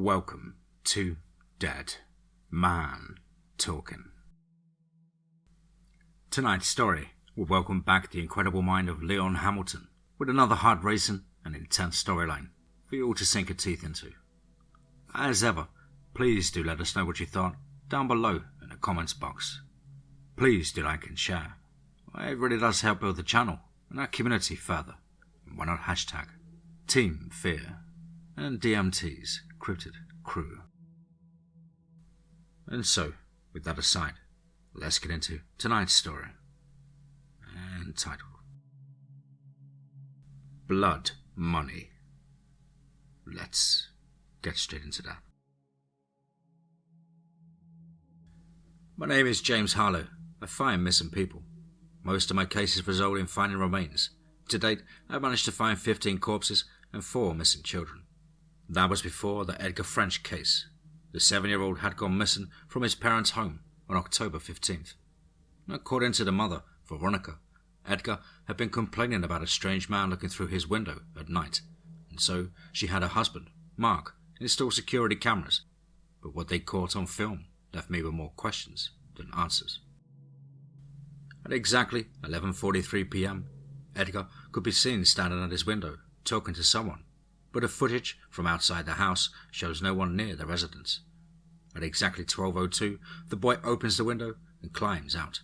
Welcome to Dead Man Talking. Tonight's story will welcome back the incredible mind of Leon Hamilton with another heart-racing and intense storyline for you all to sink your teeth into. As ever, please do let us know what you thought down below in the comments box. Please do like and share. It really does help build the channel and our community further. And why not hashtag TeamFEAR and DMT's Cryptid crew. And so, with that aside, let's get into tonight's story, entitled Blood Money. Let's get straight into that. My name is James Harlow. I find missing people. Most of my cases result in finding remains. To date, I've managed to find 15 corpses and 4 missing children. That was before the Edgar French case. The 7-year-old had gone missing from his parents' home on October 15th. According to the mother, Veronica, Edgar had been complaining about a strange man looking through his window at night, and so she had her husband, Mark, install security cameras, but what they caught on film left me with more questions than answers. At exactly 11:43 p.m, Edgar could be seen standing at his window, talking to someone, but the footage from outside the house shows no one near the residence. At exactly 12:02, the boy opens the window and climbs out.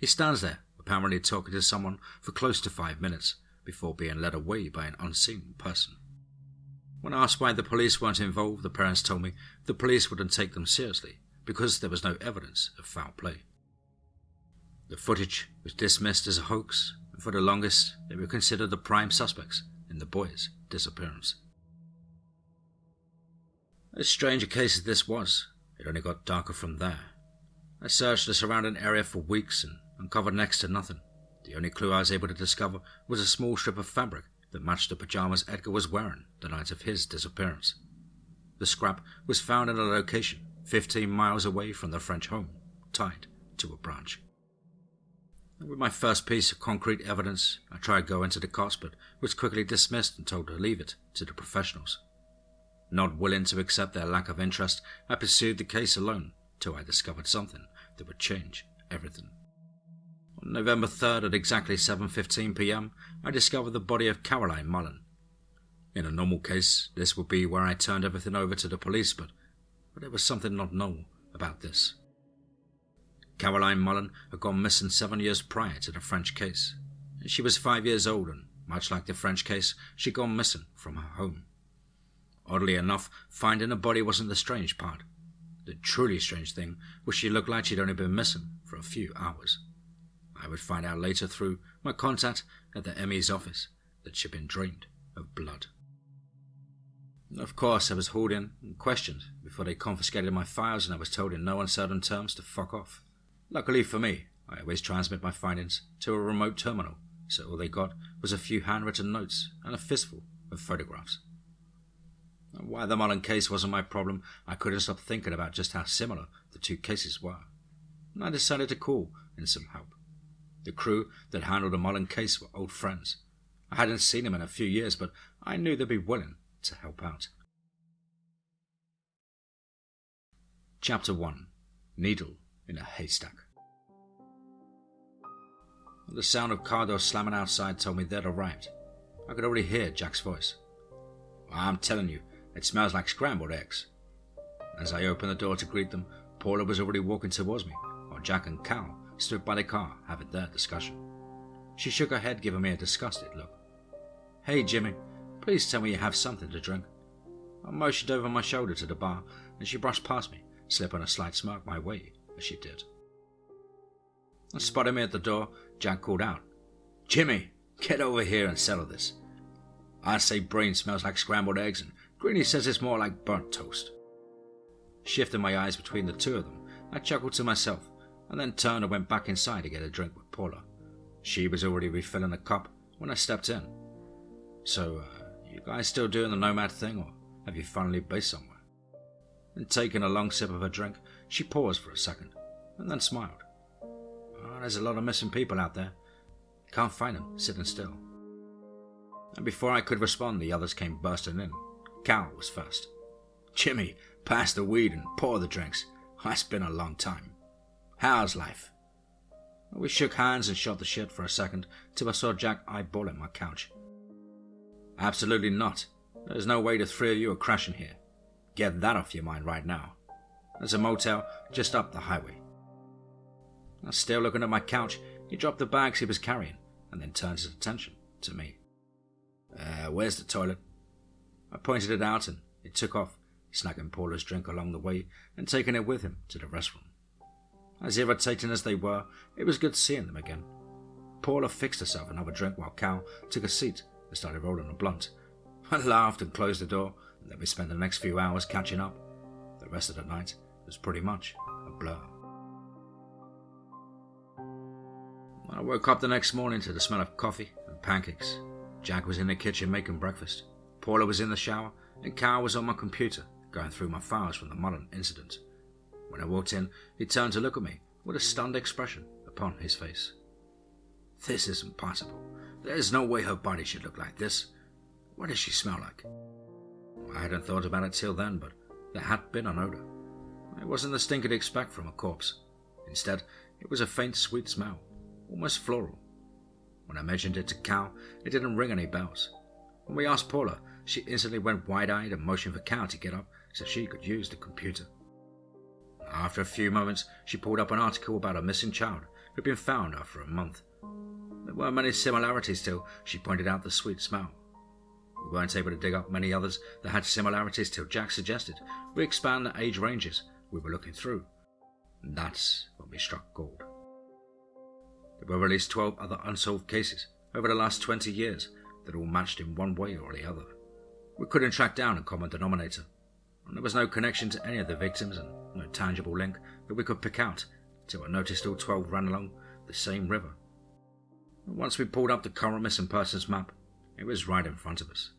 He stands there, apparently talking to someone for close to 5 minutes, before being led away by an unseen person. When asked why the police weren't involved, the parents told me the police wouldn't take them seriously because there was no evidence of foul play. The footage was dismissed as a hoax, and for the longest they were considered the prime suspects in the boy's disappearance. As strange a case as this was, it only got darker from there. I searched the surrounding area for weeks and uncovered next to nothing. The only clue I was able to discover was a small strip of fabric that matched the pajamas Edgar was wearing the night of his disappearance. The scrap was found in a location 15 miles away from the French home, tied to a branch. With my first piece of concrete evidence, I tried going to the cops, but was quickly dismissed and told to leave it to the professionals. Not willing to accept their lack of interest, I pursued the case alone till I discovered something that would change everything. On November 3rd at exactly 7:15 p.m, I discovered the body of Caroline Mullen. In a normal case, this would be where I turned everything over to the police, but there was something not normal about this. Caroline Mullen had gone missing 7 years prior to the French case. She was 5 years old and, much like the French case, she'd gone missing from her home. Oddly enough, finding a body wasn't the strange part. The truly strange thing was she looked like she'd only been missing for a few hours. I would find out later through my contact at the ME's office that she'd been drained of blood. Of course, I was hauled in and questioned before they confiscated my files, and I was told in no uncertain terms to fuck off. Luckily for me, I always transmit my findings to a remote terminal, so all they got was a few handwritten notes and a fistful of photographs. Why the Mullen case wasn't my problem, I couldn't stop thinking about just how similar the two cases were. And I decided to call in some help. The crew that handled the Mullen case were old friends. I hadn't seen them in a few years, but I knew they'd be willing to help out. Chapter 1. Needle in a Haystack. The sound of car doors slamming outside told me they'd arrived. I could already hear Jack's voice. I'm telling you, it smells like scrambled eggs. As I opened the door to greet them, Paula was already walking towards me, while Jack and Cal stood by the car having their discussion. She shook her head, giving me a disgusted look. Hey Jimmy, please tell me you have something to drink. I motioned over my shoulder to the bar, and she brushed past me, slipping a slight smirk my way as she did. Spotting me at the door, Jack called out, Jimmy, get over here and settle this. I say Brain smells like scrambled eggs, and Greenie says it's more like burnt toast. Shifting my eyes between the two of them, I chuckled to myself, and then turned and went back inside to get a drink with Paula. She was already refilling a cup when I stepped in. So, you guys still doing the nomad thing, or have you finally based somewhere? And taking a long sip of her drink, she paused for a second, and then smiled. Oh, there's a lot of missing people out there. Can't find them sitting still. And before I could respond, the others came bursting in. Cal was first. "Jimmy, pass the weed and pour the drinks. It's been a long time. How's life?" We shook hands and shot the shit for a second till I saw Jack eyeballing my couch. "Absolutely not. There's no way the three of you are crashing here. Get that off your mind right now. There's a motel just up the highway." Still looking at my couch, he dropped the bags he was carrying and then turned his attention to me. Where's the toilet?" I pointed it out and he took off, snagging Paula's drink along the way and taking it with him to the restaurant. As irritating as they were, it was good seeing them again. Paula fixed herself another drink while Cal took a seat and started rolling a blunt. I laughed and closed the door, and then we spent the next few hours catching up. The rest of the night was pretty much a blur. I woke up the next morning to the smell of coffee and pancakes. Jack was in the kitchen making breakfast. Paula was in the shower, and Cal was on my computer going through my files from the Mullen incident. When I walked in, he turned to look at me with a stunned expression upon his face. "This isn't possible. There's no way her body should look like this. What does she smell like?" I hadn't thought about it till then, but there had been an odor. It wasn't the stink you'd expect from a corpse. Instead, it was a faint, sweet smell, almost floral. When I mentioned it to Cal, it didn't ring any bells. When we asked Paula, she instantly went wide-eyed and motioned for Cal to get up so she could use the computer. After a few moments, she pulled up an article about a missing child who had been found after a month. There weren't many similarities till she pointed out the sweet smell. We weren't able to dig up many others that had similarities till Jack suggested we expand the age ranges we were looking through. And that's when we struck gold. There were at least 12 other unsolved cases over the last 20 years that all matched in one way or the other. We couldn't track down a common denominator, and there was no connection to any of the victims and no tangible link that we could pick out till I noticed all 12 ran along the same river. And once we pulled up the current missing persons map, it was right in front of us.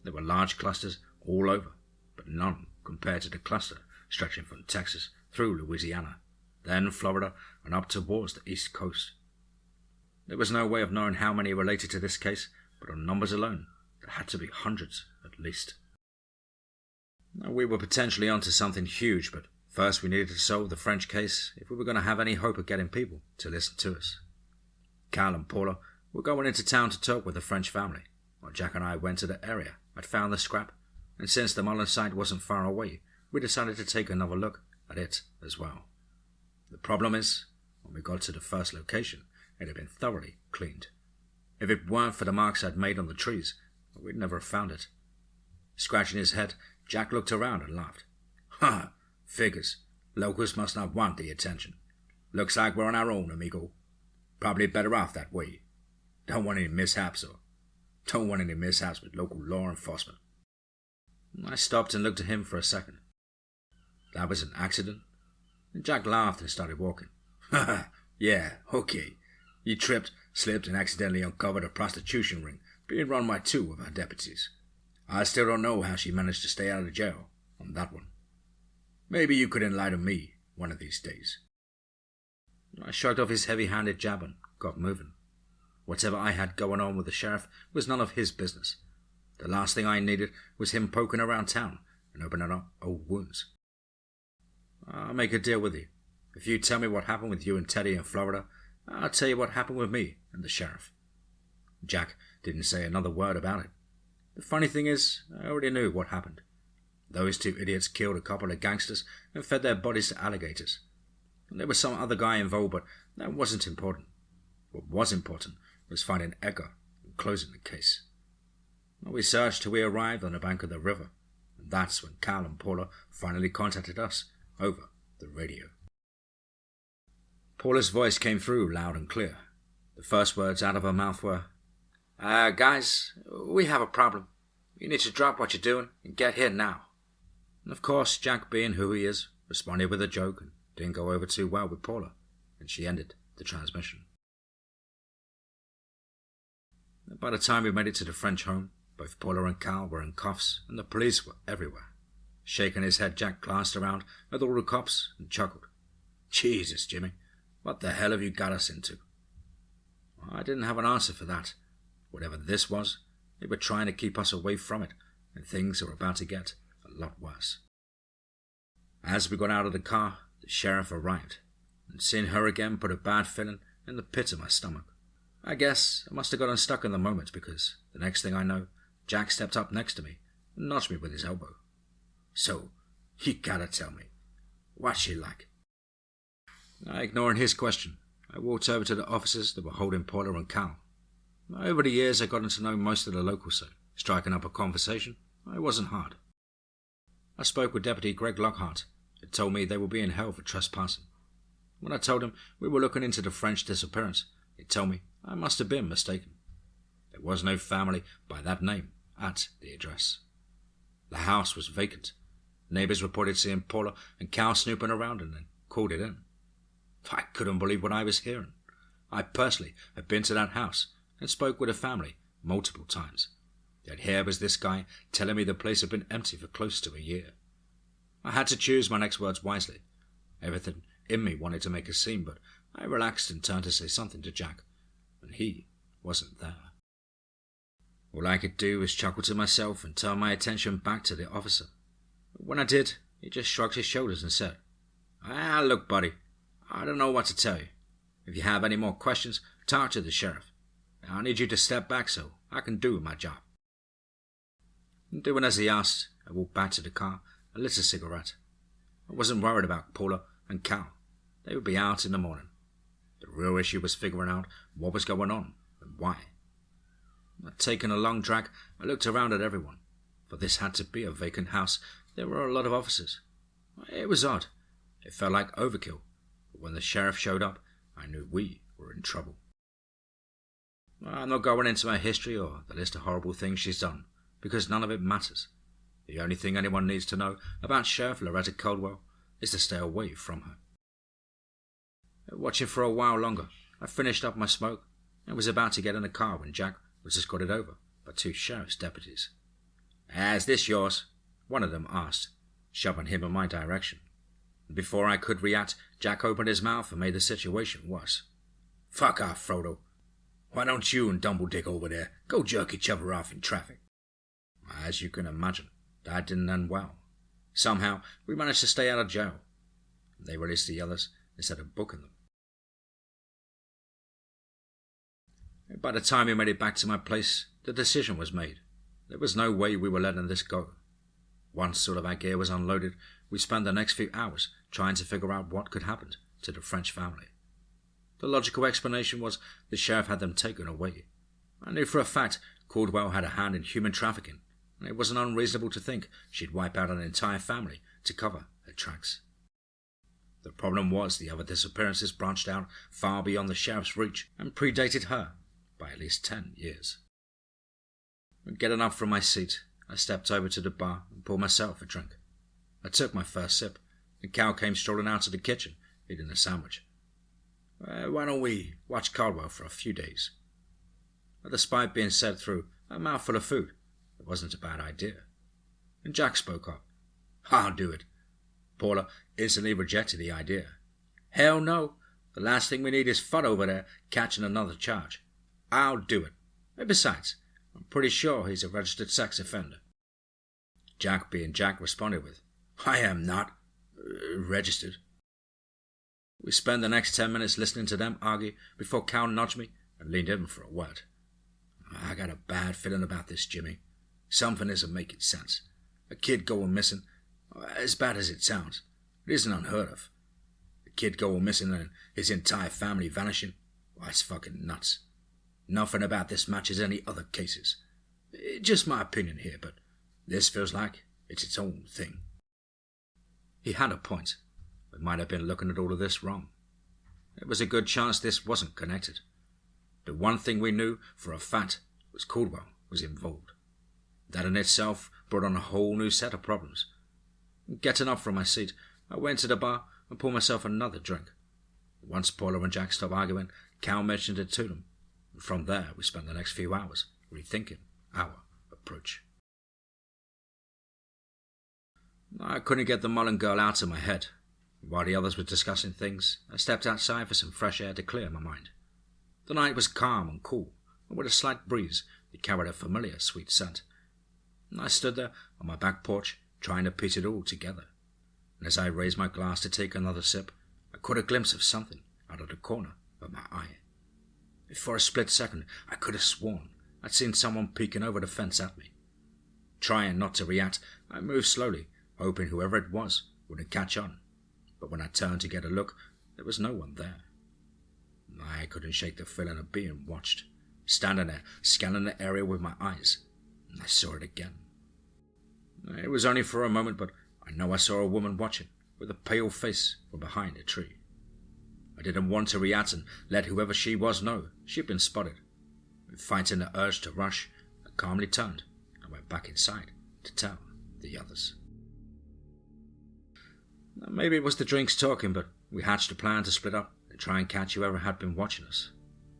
There were large clusters all over, but none compared to the cluster stretching from Texas through Louisiana, then Florida and up towards the East Coast. There was no way of knowing how many related to this case, but on numbers alone, there had to be hundreds at least. Now, we were potentially onto something huge, but first we needed to solve the French case if we were going to have any hope of getting people to listen to us. Cal and Paula were going into town to talk with the French family, while Jack and I went to the area I'd found the scrap, and since the Mullen site wasn't far away, we decided to take another look at it as well. The problem is, when we got to the first location, it had been thoroughly cleaned. If it weren't for the marks I'd made on the trees, we'd never have found it. Scratching his head, Jack looked around and laughed. "Ha! Figures. Locals must not want the attention. Looks like we're on our own, amigo. Probably better off that way. Don't want any mishaps with local law enforcement." I stopped and looked at him for a second. "That was an accident?" And Jack laughed and started walking. "Ha! Yeah, okay. You tripped, slipped, and accidentally uncovered a prostitution ring being run by 2 of our deputies. I still don't know how she managed to stay out of jail on that one. Maybe you could enlighten me one of these days." I shrugged off his heavy-handed jab and got moving. Whatever I had going on with the sheriff was none of his business. The last thing I needed was him poking around town and opening up old wounds. "I'll make a deal with you. If you tell me what happened with you and Teddy in Florida, I'll tell you what happened with me and the sheriff." Jack didn't say another word about it. The funny thing is, I already knew what happened. Those 2 idiots killed a couple of gangsters and fed their bodies to alligators. And there was some other guy involved, but that wasn't important. What was important was finding Edgar and closing the case. We searched till we arrived on the bank of the river, and that's when Cal and Paula finally contacted us over the radio. Paula's voice came through loud and clear. The first words out of her mouth were, "Guys, we have a problem. You need to drop what you're doing and get here now." And of course, Jack, being who he is, responded with a joke and didn't go over too well with Paula, and she ended the transmission. By the time we made it to the French home, both Paula and Cal were in cuffs and the police were everywhere. Shaking his head, Jack glanced around at all the cops and chuckled. "Jesus, Jimmy, what the hell have you got us into?" I didn't have an answer for that. Whatever this was, they were trying to keep us away from it, and things were about to get a lot worse. As we got out of the car, the sheriff arrived, and seeing her again put a bad feeling in the pit of my stomach. I guess I must have gotten stuck in the moment, because the next thing I know, Jack stepped up next to me and nudged me with his elbow. "So, you gotta tell me, what's she like?" Ignoring his question, I walked over to the officers that were holding Paula and Cal. Over the years, I'd gotten to know most of the locals, so striking up a conversation, it wasn't hard. I spoke with Deputy Greg Lockhart, who told me they would be in hell for trespassing. When I told him we were looking into the French disappearance, he told me I must have been mistaken. There was no family by that name at the address. The house was vacant. Neighbors reported seeing Paula and Cal snooping around and then called it in. I couldn't believe what I was hearing. I personally had been to that house and spoke with the family multiple times. Yet here was this guy telling me the place had been empty for close to a year. I had to choose my next words wisely. Everything in me wanted to make a scene, but I relaxed and turned to say something to Jack, and he wasn't there. All I could do was chuckle to myself and turn my attention back to the officer. When I did, he just shrugged his shoulders and said, Look, buddy, I don't know what to tell you. If you have any more questions, talk to the sheriff. I need you to step back so I can do my job." Doing as he asked, I walked back to the car and lit a cigarette. I wasn't worried about Paula and Cal. They would be out in the morning. The real issue was figuring out what was going on and why. Taking a long drag, I looked around at everyone. For this had to be a vacant house. There were a lot of officers. It was odd. It felt like overkill. But when the sheriff showed up, I knew we were in trouble. I'm not going into her history or the list of horrible things she's done, because none of it matters. The only thing anyone needs to know about Sheriff Loretta Caldwell is to stay away from her. Watching for a while longer, I finished up my smoke and was about to get in the car when Jack was escorted over by two sheriff's deputies. "Is this yours?" one of them asked, shoving him in my direction. Before I could react, Jack opened his mouth and made the situation worse. "Fuck off, Frodo. Why don't you and Dumbledick over there go jerk each other off in traffic?" As you can imagine, that didn't end well. Somehow, we managed to stay out of jail. They released the others instead of booking them. By the time we made it back to my place, the decision was made. There was no way we were letting this go. Once all of our gear was unloaded, we spent the next few hours trying to figure out what could happen to the French family. The logical explanation was the sheriff had them taken away. I knew for a fact Caldwell had a hand in human trafficking, and it wasn't unreasonable to think she'd wipe out an entire family to cover her tracks. The problem was the other disappearances branched out far beyond the sheriff's reach and predated her by at least 10 years. Getting up from my seat, I stepped over to the bar and poured myself a drink. I took my first sip, and Cal came strolling out to the kitchen, eating a sandwich. "Why don't we watch Caldwell for a few days?" Despite being said through a mouthful of food, it wasn't a bad idea. And Jack spoke up. "I'll do it." Paula instantly rejected the idea. "Hell no. The last thing we need is Fudd over there catching another charge. I'll do it. And besides, I'm pretty sure he's a registered sex offender." Jack, being Jack, responded with, "I am not registered." We spent the next 10 minutes listening to them argue before Cal nudged me and leaned in for a word. "I got a bad feeling about this, Jimmy. Something isn't making sense. A kid going missing, as bad as it sounds, it isn't unheard of. A kid going missing and his entire family vanishing, well, it's fucking nuts. Nothing about this matches any other cases. Just my opinion here, but this feels like it's its own thing." He had a point. We might have been looking at all of this wrong. There was a good chance this wasn't connected. The one thing we knew for a fact was Caldwell was involved. That in itself brought on a whole new set of problems. Getting up from my seat, I went to the bar and poured myself another drink. Once Paula and Jack stopped arguing, Cal mentioned it to them. And from there, we spent the next few hours rethinking our approach. I couldn't get the Mullen girl out of my head. While the others were discussing things, I stepped outside for some fresh air to clear my mind. The night was calm and cool, and with a slight breeze that carried a familiar sweet scent. And I stood there on my back porch, trying to piece it all together. and as I raised my glass to take another sip, I caught a glimpse of something out of the corner of my eye. For a split second, I could have sworn I'd seen someone peeking over the fence at me. Trying not to react, I moved slowly, hoping whoever it was wouldn't catch on. But when I turned to get a look, there was no one there. I couldn't shake the feeling of being watched, standing there, scanning the area with my eyes, and I saw it again. It was only for a moment, but I know I saw a woman watching, with a pale face from behind a tree. I didn't want to react and let whoever she was know she'd been spotted. Fighting the urge to rush, I calmly turned and went back inside to tell the others. Maybe it was the drinks talking, but we hatched a plan to split up and try and catch whoever had been watching us.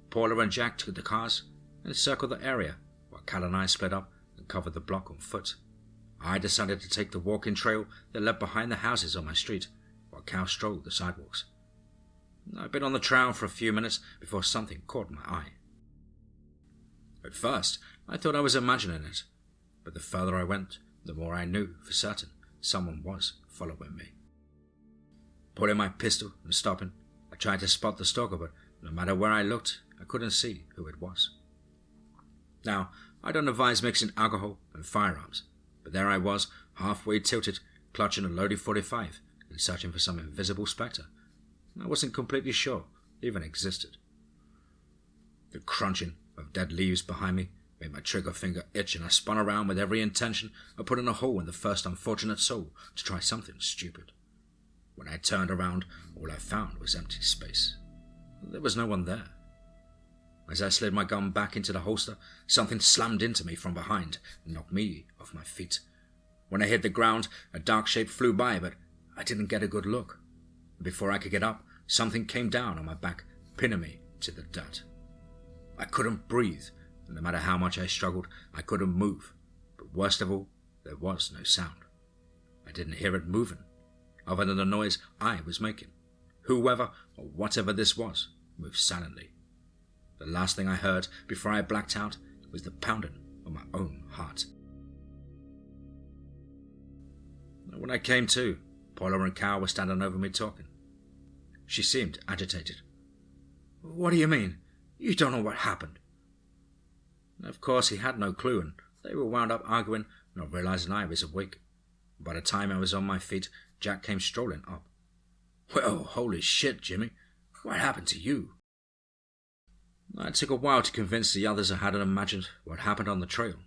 Paula and Jack took the cars and circled the area, while Cal and I split up and covered the block on foot. I decided to take the walking trail that led behind the houses on my street, while Cal strolled the sidewalks. I'd been on the trail for a few minutes before something caught my eye. At first, I thought I was imagining it, but the further I went, the more I knew for certain someone was following me. Pulling my pistol and stopping, I tried to spot the stalker, but no matter where I looked, I couldn't see who it was. Now, I don't advise mixing alcohol and firearms, but there I was, halfway tilted, clutching a loaded .45 and searching for some invisible spectre I wasn't completely sure even existed. The crunching of dead leaves behind me made my trigger finger itch, and I spun around with every intention of putting a hole in the first unfortunate soul to try something stupid. When I turned around, all I found was empty space. There was no one there. As I slid my gun back into the holster, something slammed into me from behind and knocked me off my feet. When I hit the ground, a dark shape flew by, but I didn't get a good look. Before I could get up, something came down on my back, pinning me to the dirt. I couldn't breathe, and no matter how much I struggled, I couldn't move. But worst of all, there was no sound. I didn't hear it moving, other than the noise I was making. Whoever or whatever this was moved silently. The last thing I heard before I blacked out was the pounding of my own heart. When I came to, Paula and Cal were standing over me talking. She seemed agitated. "What do you mean? You don't know what happened?" Of course, he had no clue, and they were wound up arguing, not realizing I was awake. By the time I was on my feet, Jack came strolling up. "Well, holy shit, Jimmy. What happened to you?" It took a while to convince the others I hadn't imagined what happened on the trail.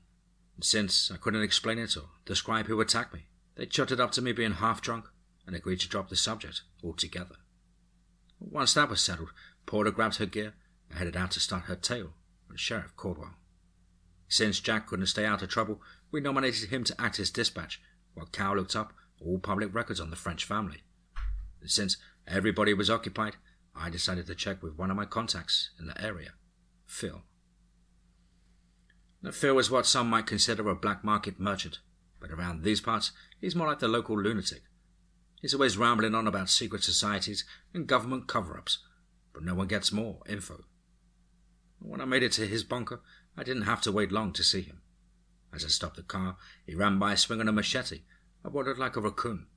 And since I couldn't explain it or describe who attacked me, they chalked it up to me being half drunk and agreed to drop the subject altogether. Once that was settled, Paula grabbed her gear and headed out to start her tale with Sheriff Caldwell. Since Jack couldn't stay out of trouble, we nominated him to act as dispatch, while Cal looked up all public records on the French family. And since everybody was occupied, I decided to check with one of my contacts in the area, Phil. Now, Phil was what some might consider a black market merchant, but around these parts, he's more like the local lunatic. He's always rambling on about secret societies and government cover-ups, but no one gets more info. When I made it to his bunker, I didn't have to wait long to see him. As I stopped the car, he ran by swinging a machete of what looked like a raccoon.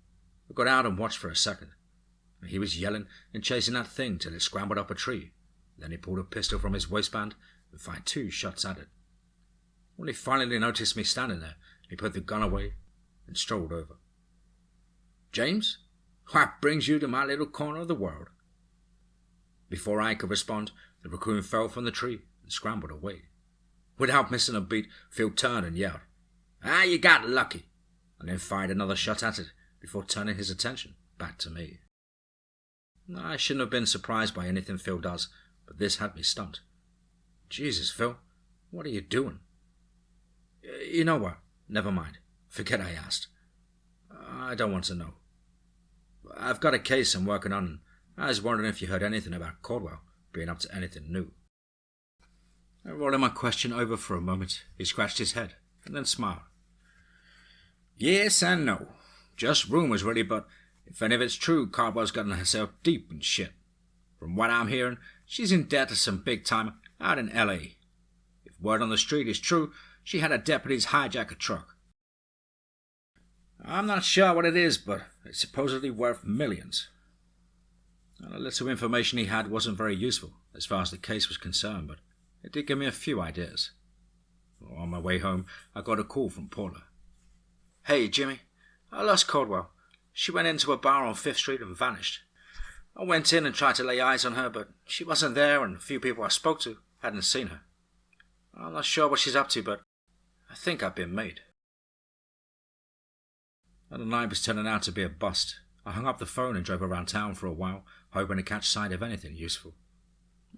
I got out and watched for a second. He was yelling and chasing that thing till it scrambled up a tree. Then he pulled a pistol from his waistband and fired 2 shots at it. When he finally noticed me standing there, he put the gun away and strolled over. "James, what brings you to my little corner of the world?" Before I could respond, the raccoon fell from the tree and scrambled away. Without missing a beat, Phil turned and yelled, "Ah, you got lucky," and then fired another shot at it before turning his attention back to me. I shouldn't have been surprised by anything Phil does, but this had me stumped. "Jesus, Phil, what are you doing?" "You know what? Never mind. Forget I asked. I don't want to know. I've got a case I'm working on, and I was wondering if you heard anything about Caldwell being up to anything new." Rolling my question over for a moment, he scratched his head and then smiled. "Yes and no. Just rumors, really, but if any of it's true, Caldwell's gotten herself deep in shit. From what I'm hearing, she's in debt to some big time out in L.A. If word on the street is true, she had her deputies hijack a truck." I'm not sure what it is, but it's supposedly worth millions. And the little information he had wasn't very useful as far as the case was concerned, but it did give me a few ideas. On my way home, I got a call from Paula. "Hey, Jimmy, I lost Caldwell. She went into a bar on 5th Street and vanished. I went in and tried to lay eyes on her, but she wasn't there, and a few people I spoke to hadn't seen her. I'm not sure what she's up to, but I think I've been made." And the night was turning out to be a bust. I hung up the phone and drove around town for a while, hoping to catch sight of anything useful.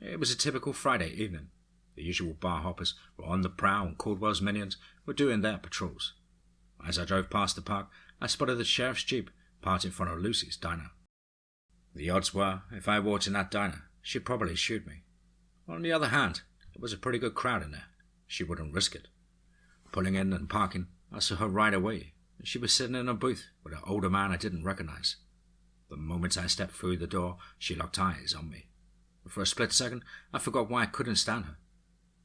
It was a typical Friday evening. The usual bar hoppers were on the prowl and Caldwell's minions were doing their patrols. As I drove past the park, I spotted the sheriff's jeep parked in front of Lucy's diner. The odds were, if I walked in that diner, she'd probably shoot me. On the other hand, there was a pretty good crowd in there. She wouldn't risk it. Pulling in and parking, I saw her right away. She was sitting in a booth with an older man I didn't recognize. The moment I stepped through the door, she locked eyes on me. For a split second, I forgot why I couldn't stand her.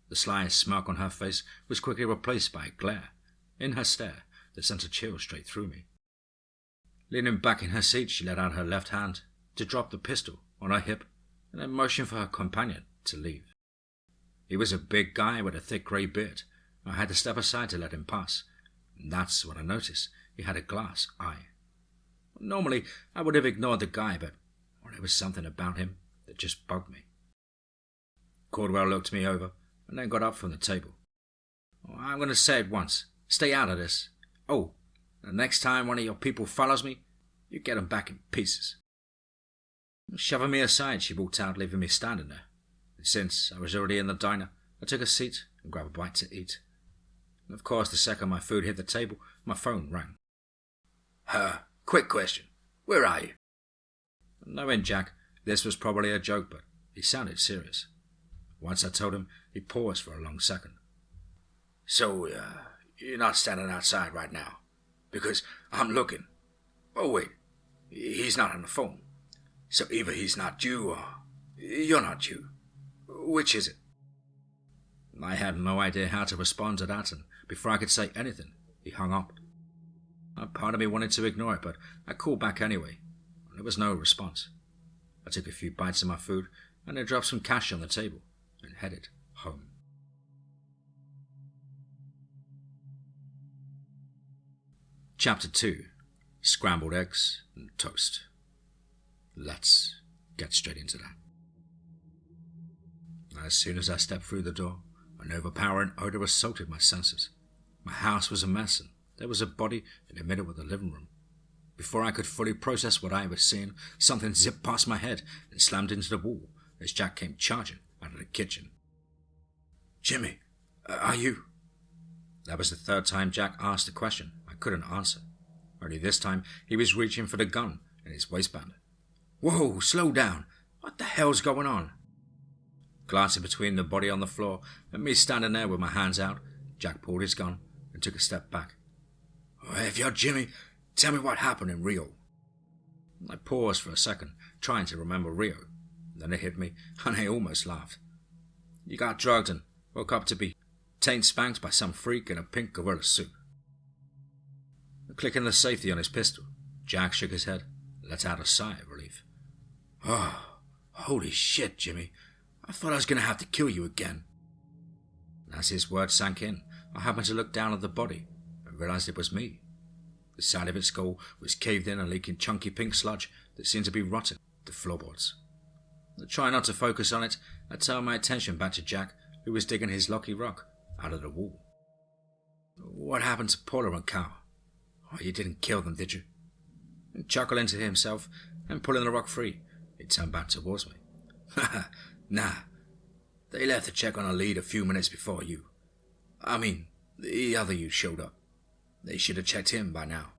The sly smirk on her face was quickly replaced by a glare. In her stare, that sent a chill straight through me. Leaning back in her seat, she let out her left hand to drop the pistol on her hip and then motioned for her companion to leave. He was a big guy with a thick grey beard. I had to step aside to let him pass. And that's when I noticed he had a glass eye. Normally, I would have ignored the guy, but there was something about him that just bugged me. Caldwell looked me over and then got up from the table. "I'm going to say it once. Stay out of this. Oh, the next time one of your people follows me, you get him back in pieces." Shoving me aside, she walked out, leaving me standing there. And since I was already in the diner, I took a seat and grabbed a bite to eat. And of course, the second my food hit the table, my phone rang. Quick question. Where are you?" Knowing Jack, this was probably a joke, but he sounded serious. Once I told him, he paused for a long second. "So, you're not standing outside right now? Because I'm looking. Oh, wait. He's not on the phone. So either he's not you or you're not you. Which is it?" I had no idea how to respond to that, and before I could say anything, he hung up. A part of me wanted to ignore it, but I called back anyway. There was no response. I took a few bites of my food and then dropped some cash on the table and headed home. Chapter 2. Scrambled Eggs and Toast. Let's get straight into that. As soon as I stepped through the door, an overpowering odor assaulted my senses. My house was a mess, and there was a body in the middle of the living room. Before I could fully process what I was seeing, something zipped past my head and slammed into the wall as Jack came charging out of the kitchen. "Jimmy, are you?" That was the third time Jack asked a question I couldn't answer. Only this time, he was reaching for the gun in his waistband. "Whoa, slow down. What the hell's going on?" Glancing between the body on the floor and me standing there with my hands out, Jack pulled his gun and took a step back. "If you're Jimmy, tell me what happened in Rio." I paused for a second, trying to remember Rio. Then it hit me, and I almost laughed. "You got drugged and woke up to be taint-spanked by some freak in a pink gorilla suit." Clicking the safety on his pistol, Jack shook his head and let out a sigh of relief. "Oh, holy shit, Jimmy. I thought I was going to have to kill you again." As his words sank in, I happened to look down at the body and realized it was me. The side of its skull was caved in and leaking chunky pink sludge that seemed to be rotting the floorboards. Trying not to focus on it, I turned my attention back to Jack, who was digging his lucky rock out of the wall. "What happened to Paula and Cal? Oh, you didn't kill them, did you?" And chuckling to himself and pulling the rock free, he turned back towards me. "Nah. They left to check on a lead a few minutes before you. I mean, the other you showed up. They should have checked him by now."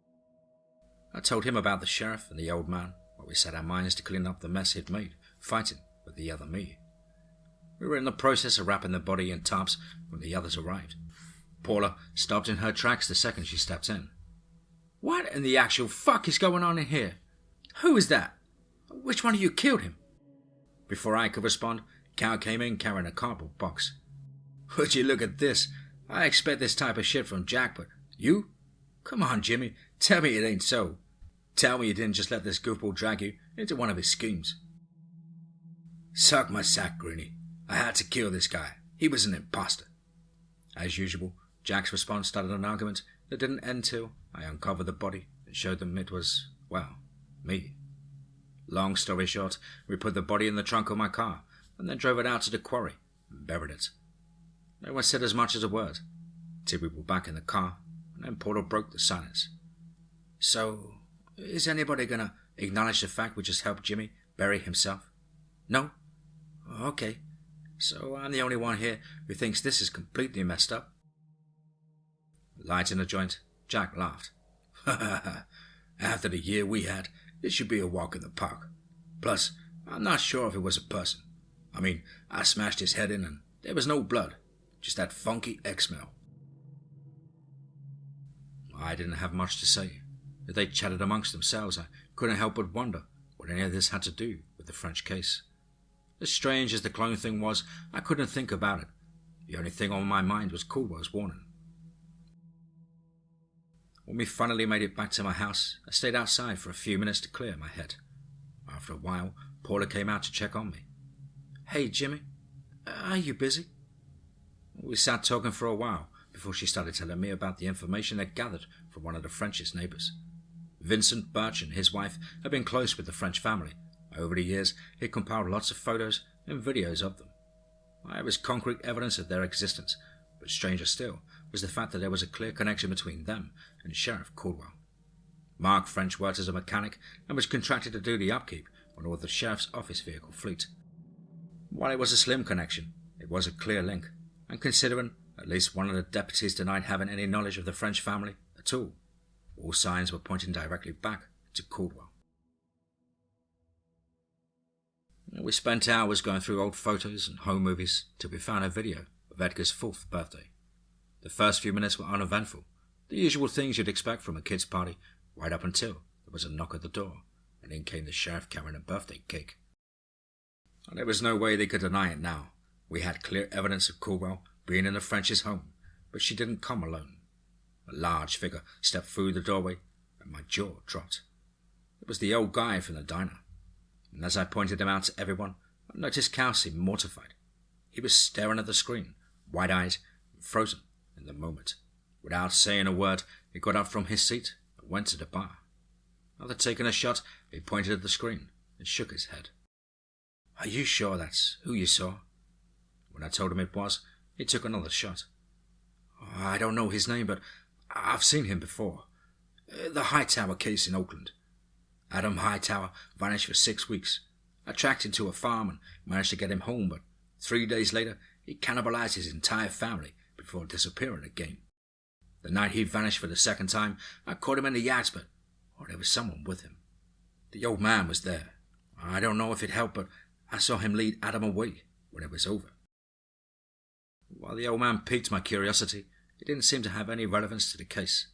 I told him about the sheriff and the old man, while we set our minds to clean up the mess he'd made, fighting with the other me. We were in the process of wrapping the body in tarps when the others arrived. Paula stopped in her tracks the second she stepped in. "What in the actual fuck is going on in here? Who is that? Which one of you killed him?" Before I could respond, Cal came in carrying a cardboard box. "Would you look at this? I expect this type of shit from Jack, but you? Come on, Jimmy, tell me it ain't so. Tell me you didn't just let this goofball drag you into one of his schemes. Suck my sack, Greenie. I had to kill this guy. He was an imposter. As usual, Jack's response started an argument that didn't end till I uncovered the body and showed them it was, well, me. Long story short, we put the body in the trunk of my car and then drove it out to the quarry and buried it. No one said as much as a word till we were back in the car, and then Paula broke the silence. So, is anybody gonna acknowledge the fact we just helped Jimmy bury himself? No? Okay. So I'm the only one here who thinks this is completely messed up. Lighting a joint, Jack laughed. After the year we had, this should be a walk in the park. Plus, I'm not sure if it was a person. I mean, I smashed his head in and there was no blood, just that funky egg smell. I didn't have much to say. As they chatted amongst themselves, I couldn't help but wonder what any of this had to do with the French case. As strange as the clone thing was, I couldn't think about it. The only thing on my mind was Caldwell's warning. When we finally made it back to my house, I stayed outside for a few minutes to clear my head. After a while, Paula came out to check on me. Hey, Jimmy, are you busy? We sat talking for a while before she started telling me about the information they'd gathered from one of the French's neighbours. Vincent Birch and his wife had been close with the French family. Over the years, he compiled lots of photos and videos of them. There was concrete evidence of their existence, but stranger still was the fact that there was a clear connection between them and Sheriff Caldwell. Mark French worked as a mechanic and was contracted to do the upkeep on all the sheriff's office vehicle fleet. While it was a slim connection, it was a clear link, and considering at least one of the deputies denied having any knowledge of the French family at all signs were pointing directly back to Caldwell. We spent hours going through old photos and home movies till we found a video of Edgar's 4th birthday. The first few minutes were uneventful, the usual things you'd expect from a kid's party, right up until there was a knock at the door, and in came the sheriff carrying a birthday cake. And there was no way they could deny it now. We had clear evidence of Caldwell being in the French's home, but she didn't come alone. A large figure stepped through the doorway, and my jaw dropped. It was the old guy from the diner, and as I pointed him out to everyone, I noticed Cal seemed mortified. He was staring at the screen, wide-eyed and frozen in the moment. Without saying a word, he got up from his seat and went to the bar. After taking a shot, he pointed at the screen and shook his head. Are you sure that's who you saw? When I told him it was, he took another shot. I don't know his name, but I've seen him before. The Hightower case in Oakland. Adam Hightower vanished for 6 weeks. I tracked him to a farm and managed to get him home, but 3 days later, he cannibalized his entire family before disappearing again. The night he vanished for the second time, I caught him in the yards, but there was someone with him. The old man was there. I don't know if it helped, but I saw him lead Adam away when it was over. While the old man piqued my curiosity, it didn't seem to have any relevance to the case.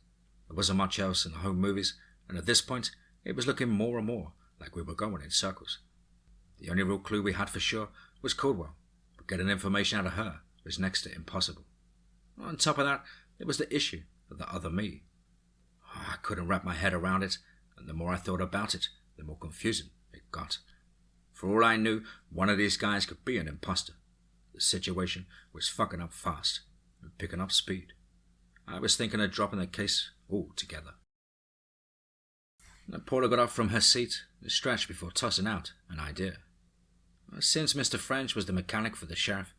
There wasn't much else in the home movies, and at this point, it was looking more and more like we were going in circles. The only real clue we had for sure was Caldwell, but getting information out of her was next to impossible. On top of that, there was the issue of the other me. I couldn't wrap my head around it, and the more I thought about it, the more confusing it got. For all I knew, one of these guys could be an imposter. The situation was fucking up fast and picking up speed. I was thinking of dropping the case altogether. Paula got up from her seat and stretched before tossing out an idea. Since Mr. French was the mechanic for the sheriff,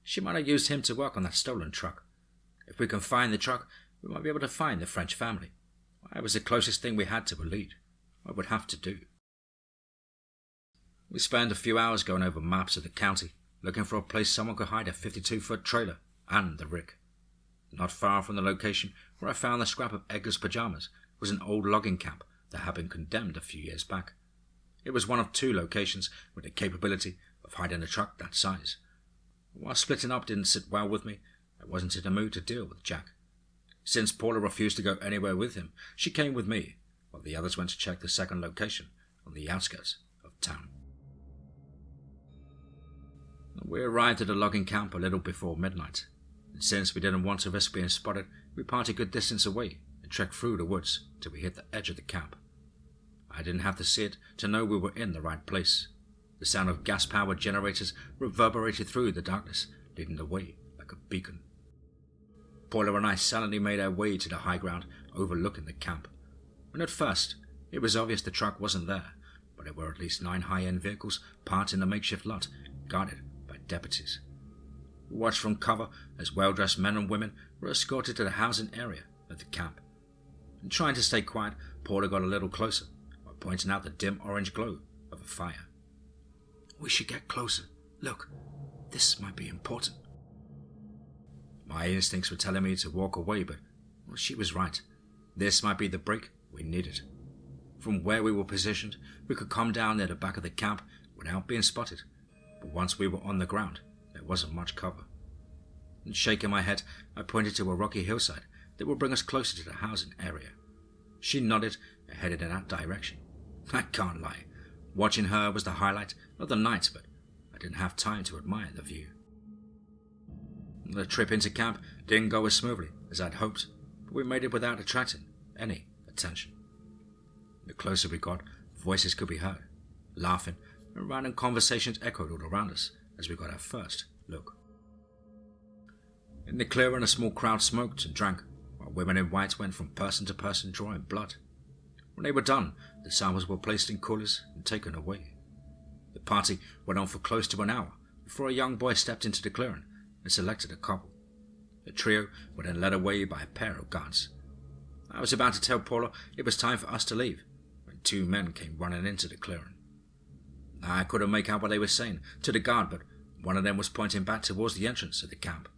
she might have used him to work on that stolen truck. If we can find the truck, we might be able to find the French family. It was the closest thing we had to a lead. What would have to do? We spent a few hours going over maps of the county, looking for a place someone could hide a 52-foot trailer and the rig. Not far from the location where I found the scrap of Edgar's pajamas was an old logging camp that had been condemned a few years back. It was one of 2 locations with the capability of hiding a truck that size. While splitting up didn't sit well with me, I wasn't in the mood to deal with Jack. Since Paula refused to go anywhere with him, she came with me, while the others went to check the second location on the outskirts of town. We arrived at the logging camp a little before midnight, and since we didn't want to risk being spotted, we parked a good distance away and trek through the woods till we hit the edge of the camp. I didn't have to see it to know we were in the right place. The sound of gas-powered generators reverberated through the darkness, leading the way like a beacon. Paula and I silently made our way to the high ground overlooking the camp. And at first, it was obvious the truck wasn't there, but there were at least 9 high-end vehicles parked in the makeshift lot, guarded by deputies. We watched from cover as well-dressed men and women were escorted to the housing area of the camp. And trying to stay quiet, Paula got a little closer, while pointing out the dim orange glow of a fire. "We should get closer. Look, this might be important." My instincts were telling me to walk away, but she was right. This might be the break we needed. From where we were positioned, we could come down near the back of the camp without being spotted, but once we were on the ground, there wasn't much cover. And shaking my head, I pointed to a rocky hillside that would bring us closer to the housing area. She nodded and headed in that direction. I can't lie, watching her was the highlight of the night, but I didn't have time to admire the view. The trip into camp didn't go as smoothly as I'd hoped, but we made it without attracting any attention. The closer we got, voices could be heard, laughing, and random conversations echoed all around us as we got our first look. In the clearing, a small crowd smoked and drank, while women in white went from person to person drawing blood. When they were done, the samples were placed in coolers and taken away. The party went on for close to an hour before a young boy stepped into the clearing and selected a couple. The trio were then led away by a pair of guards. I was about to tell Paula it was time for us to leave when 2 men came running into the clearing. I couldn't make out what they were saying to the guard, but one of them was pointing back towards the entrance of the camp.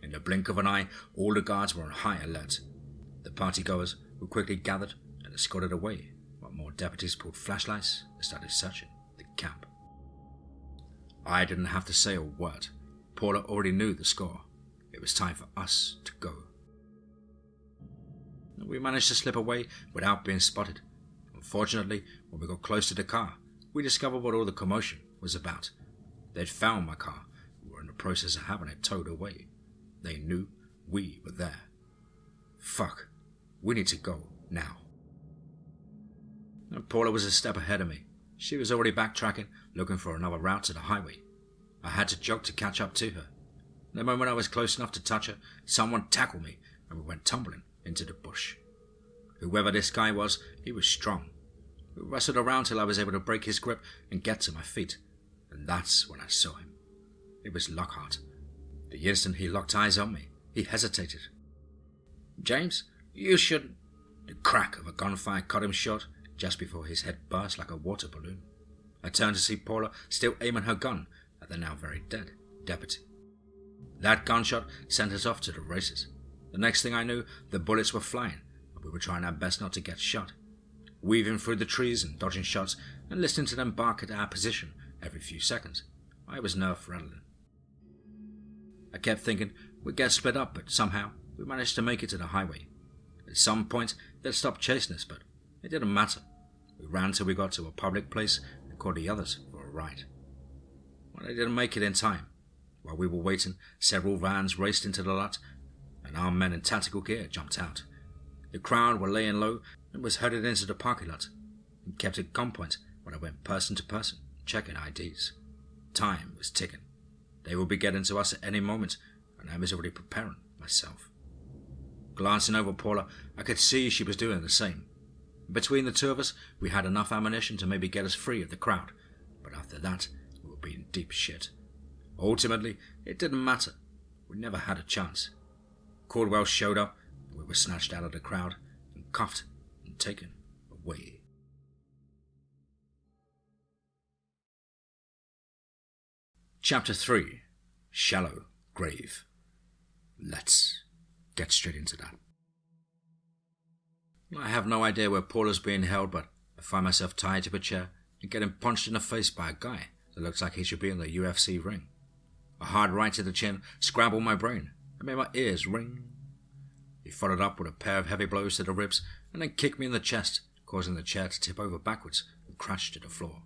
In the blink of an eye, all the guards were on high alert. The partygoers were quickly gathered and escorted away, while more deputies pulled flashlights and started searching the camp. I didn't have to say a word. Paula already knew the score. It was time for us to go. We managed to slip away without being spotted. Unfortunately, when we got close to the car, we discovered what all the commotion was about. They'd found my car and were in the process of having it towed away. They knew we were there. Fuck, we need to go now. And Paula was a step ahead of me. She was already backtracking, looking for another route to the highway. I had to jog to catch up to her. The moment I was close enough to touch her, someone tackled me and we went tumbling into the bush. Whoever this guy was, he was strong. We wrestled around till I was able to break his grip and get to my feet, and that's when I saw him. It was Lockhart. The instant he locked eyes on me, he hesitated. "James, you shouldn't." The crack of a gunfire cut him short just before his head burst like a water balloon. I turned to see Paula still aiming her gun at the now very dead deputy. That gunshot sent us off to the races. The next thing I knew, the bullets were flying, and we were trying our best not to get shot, weaving through the trees and dodging shots and listening to them bark at our position every few seconds. I was nerve-rattling. I kept thinking we'd get split up, but somehow we managed to make it to the highway. At some point, they'd stopped chasing us, but it didn't matter. We ran till we got to a public place and called the others for a ride. Well, they didn't make it in time. While we were waiting, several vans raced into the lot, and armed men in tactical gear jumped out. The crowd were laying low and was headed into the parking lot, and kept at gunpoint when I went person to person, checking IDs. Time was ticking. They would be getting to us at any moment, and I was already preparing myself. Glancing over Paula, I could see she was doing the same. Between the two of us, we had enough ammunition to maybe get us free of the crowd, but after that, we would be in deep shit. Ultimately, it didn't matter. We never had a chance. Caldwell showed up, and we were snatched out of the crowd and cuffed and taken away. Chapter 3. Shallow Grave. Let's get straight into that. I have no idea where Paula's being held, but I find myself tied to a chair and getting punched in the face by a guy that looks like he should be in the UFC ring. A hard right to the chin scrambled my brain and made my ears ring. He followed up with a pair of heavy blows to the ribs and then kicked me in the chest, causing the chair to tip over backwards and crash to the floor.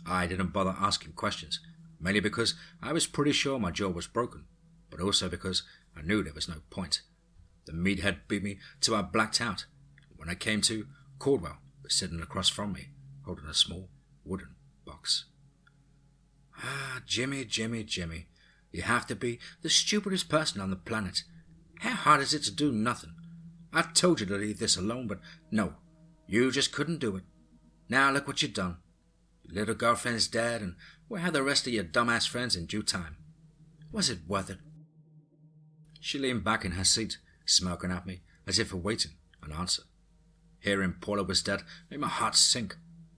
I didn't bother asking questions, mainly because I was pretty sure my jaw was broken, but also because I knew there was no point. The meathead beat me till I blacked out. When I came to, Caldwell was sitting across from me, holding a small wooden box. Ah, Jimmy, Jimmy, Jimmy. You have to be the stupidest person on the planet. How hard is it to do nothing? I told you to leave this alone, but no, you just couldn't do it. Now look what you've done. Your little girlfriend's dead, and we'll have the rest of your dumbass friends in due time. Was it worth it? She leaned back in her seat, smirking at me as if awaiting an answer. Hearing Paula was dead made my heart sink,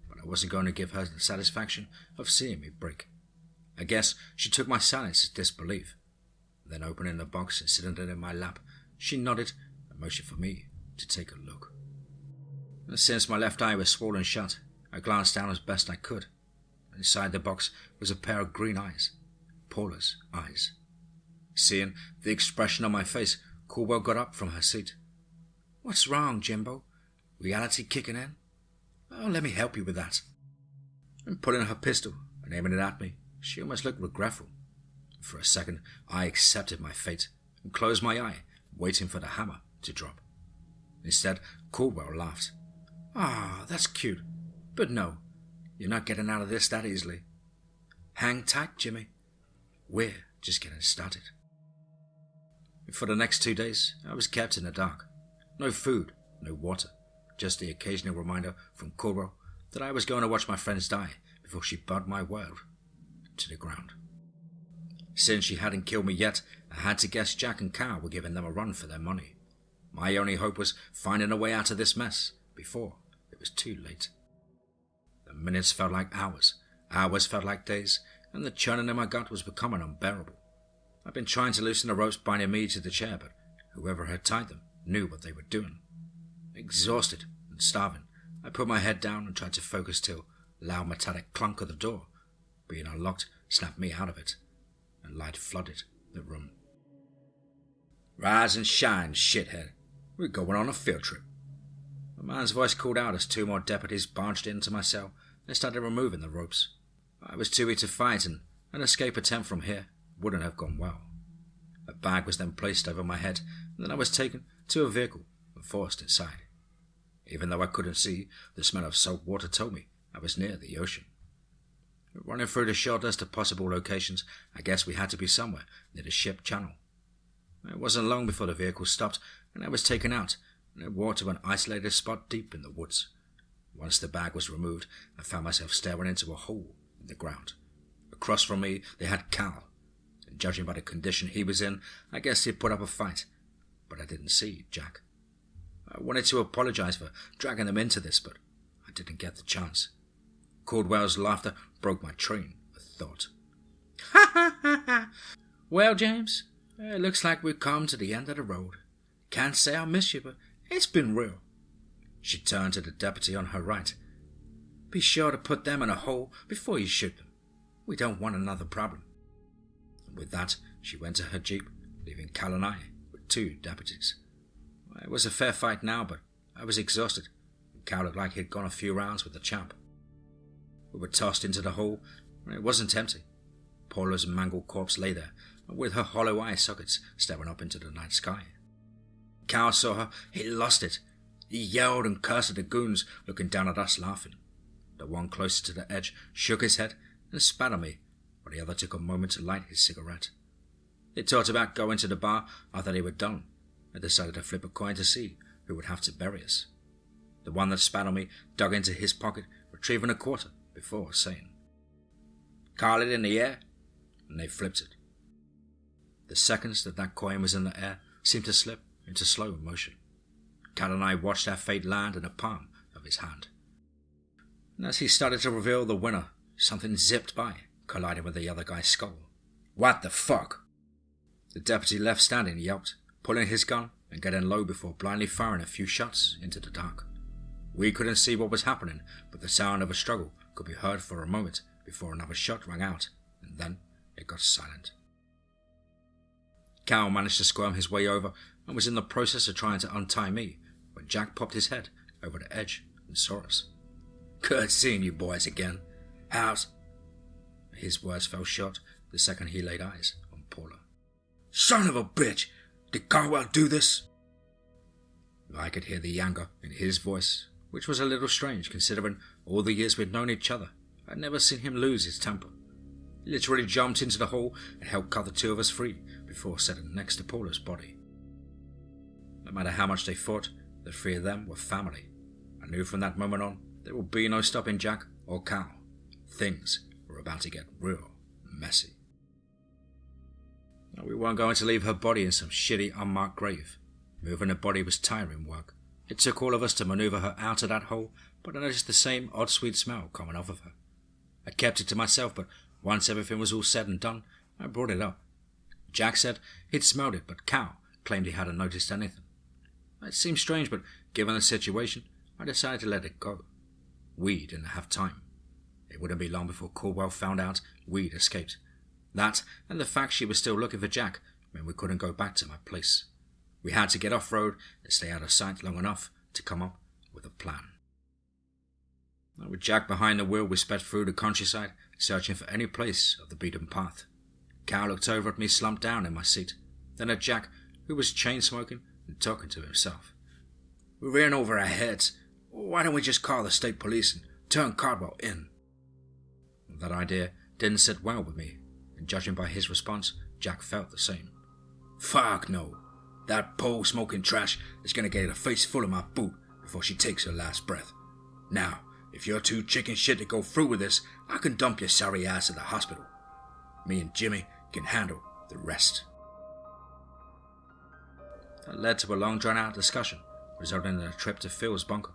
but I wasn't going to give her the satisfaction of seeing me break. I guess she took my silence as disbelief. Then opening the box and sitting it in my lap, she nodded and motioned for me to take a look. And since my left eye was swollen shut, I glanced down as best I could. Inside the box was a pair of green eyes, Paula's eyes. Seeing the expression on my face, Caldwell got up from her seat. What's wrong, Jimbo? Reality kicking in? Oh, let me help you with that. And pulling her pistol and aiming it at me, she almost looked regretful. For a second, I accepted my fate and closed my eye, waiting for the hammer to drop. Instead, Caldwell laughed. Ah, that's cute. But no, you're not getting out of this that easily. Hang tight, Jimmy. We're just getting started. For the next 2 days, I was kept in the dark. No food, no water, just the occasional reminder from Caldwell that I was going to watch my friends die before she burned my world to the ground. Since she hadn't killed me yet, I had to guess Jack and Cal were giving them a run for their money. My only hope was finding a way out of this mess before it was too late. The minutes felt like hours, hours felt like days, and the churning in my gut was becoming unbearable. I'd been trying to loosen the ropes binding me to the chair, but whoever had tied them knew what they were doing. Exhausted and starving, I put my head down and tried to focus till a loud metallic clunk of the door, being unlocked, snapped me out of it, and light flooded the room. Rise and shine, shithead. We're going on a field trip. A man's voice called out as 2 more deputies barged into my cell and started removing the ropes. I was too weak to fight, and an escape attempt from here wouldn't have gone well. A bag was then placed over my head, and then I was taken to a vehicle and forced inside. Even though I couldn't see, the smell of salt water told me I was near the ocean. Running through the short list of possible locations, I guess we had to be somewhere near the ship channel. It wasn't long before the vehicle stopped, and I was taken out, and I walked to an isolated spot deep in the woods. Once the bag was removed, I found myself staring into a hole in the ground. Across from me, they had Cal, and judging by the condition he was in, I guess he'd put up a fight, but I didn't see Jack. I wanted to apologize for dragging them into this, but I didn't get the chance. Caldwell's laughter broke my train of thought. Ha ha ha ha! Well, James, it looks like we've come to the end of the road. Can't say I miss you, but it's been real. She turned to the deputy on her right. Be sure to put them in a hole before you shoot them. We don't want another problem. And with that, she went to her jeep, leaving Cal and I with 2 deputies. It was a fair fight now, but I was exhausted, and Cal looked like he'd gone a few rounds with the champ. We were tossed into the hole, and it wasn't empty. Paula's mangled corpse lay there, with her hollow eye sockets staring up into the night sky. Cal saw her, he lost it. He yelled and cursed at the goons, looking down at us laughing. The one closest to the edge shook his head and spat on me, while the other took a moment to light his cigarette. They talked about going to the bar after they were done, and decided to flip a coin to see who would have to bury us. The one that spat on me dug into his pocket, retrieving a quarter before saying, Call it in the air, and they flipped it. The seconds that coin was in the air seemed to slip into slow motion. Cal and I watched our fate land in the palm of his hand. And as he started to reveal the winner, something zipped by, colliding with the other guy's skull. What the fuck? The deputy left standing yelped, pulling his gun and getting low before blindly firing a few shots into the dark. We couldn't see what was happening, but the sound of a struggle could be heard for a moment before another shot rang out, and then it got silent. Cal managed to squirm his way over and was in the process of trying to untie me when Jack popped his head over the edge and saw us. Good seeing you boys again. How's... His words fell short the second he laid eyes on Paula. Son of a bitch! Did Carwell do this? I could hear the anger in his voice, which was a little strange considering all the years we'd known each other. I'd never seen him lose his temper. He literally jumped into the hole and helped cut the two of us free before settling next to Paula's body. No matter how much they fought, the three of them were family. I knew from that moment on there would be no stopping Jack or Cal. Things were about to get real messy. We weren't going to leave her body in some shitty unmarked grave. Moving her body was tiring work. It took all of us to maneuver her out of that hole, but I noticed the same odd sweet smell coming off of her. I kept it to myself, but once everything was all said and done, I brought it up. Jack said he'd smelled it, but Cal claimed he hadn't noticed anything. It seemed strange, but given the situation, I decided to let it go. We didn't have time. It wouldn't be long before Caldwell found out we'd escaped. That, and the fact she was still looking for Jack, meant we couldn't go back to my place. We had to get off-road and stay out of sight long enough to come up with a plan. With Jack behind the wheel, we sped through the countryside, searching for any place of the beaten path. Cal looked over at me slumped down in my seat, then at Jack, who was chain-smoking and talking to himself. "We're in over our heads. Why don't we just call the state police and turn Caldwell in?" That idea didn't sit well with me, and judging by his response, Jack felt the same. "Fuck no. That pole-smoking trash is going to get a face full of my boot before she takes her last breath. Now, if you're too chicken shit to go through with this, I can dump your sorry ass at the hospital. Me and Jimmy can handle the rest." That led to a long drawn-out discussion, resulting in a trip to Phil's bunker.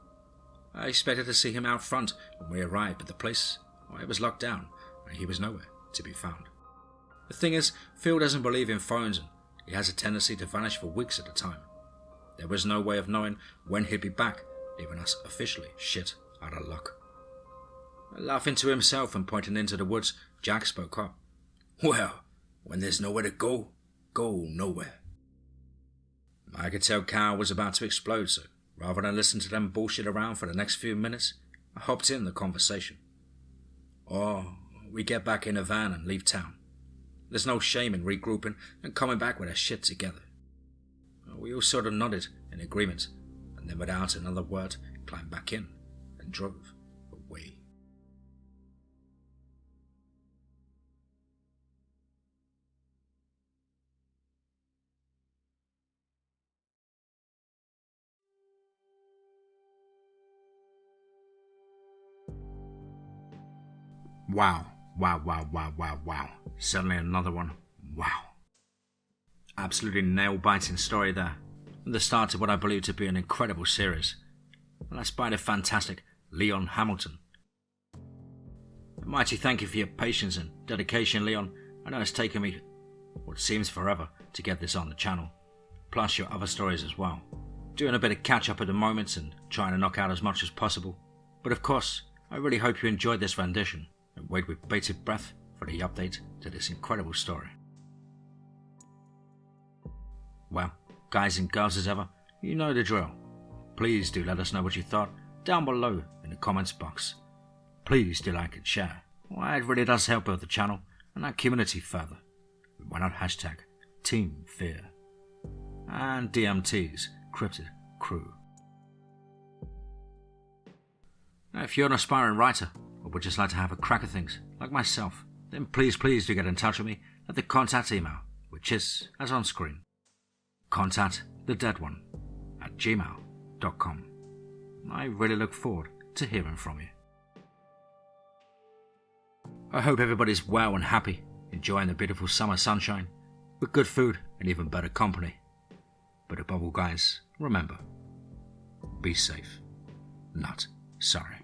I expected to see him out front when we arrived, but the place, well, it was locked down, and he was nowhere to be found. The thing is, Phil doesn't believe in phones, and he has a tendency to vanish for weeks at a time. There was no way of knowing when he'd be back, leaving us officially shit out of luck. Laughing to himself and pointing into the woods, Jack spoke up. "Well, when there's nowhere to go, go nowhere." I could tell Cal was about to explode, so rather than listen to them bullshit around for the next few minutes, I hopped in the conversation. "Or we get back in a van and leave town. There's no shame in regrouping and coming back with our shit together." We all sort of nodded in agreement, and then without another word, climbed back in and drove away. Wow. Certainly another one. Wow. Absolutely nail-biting story there. And the start of what I believe to be an incredible series. And that's by the fantastic Leon Hamilton. A mighty thank you for your patience and dedication, Leon. I know it's taken me what seems forever to get this on the channel. Plus your other stories as well. Doing a bit of catch-up at the moment and trying to knock out as much as possible. But of course, I really hope you enjoyed this rendition and wait with bated breath for the update to this incredible story. Well, guys and girls as ever, you know the drill. Please do let us know what you thought down below in the comments box. Please do like and share. Well, it really does help build the channel and our community further. Why not hashtag TeamFEAR and DMT's Cryptid Crew. Now, if you're an aspiring writer or would just like to have a crack at things like myself, then please do get in touch with me at the contact email, which is, as on screen, contactthedeadone@gmail.com. I really look forward to hearing from you. I hope everybody's well and happy, enjoying the beautiful summer sunshine, with good food and even better company. But above all, guys, remember, be safe, not sorry.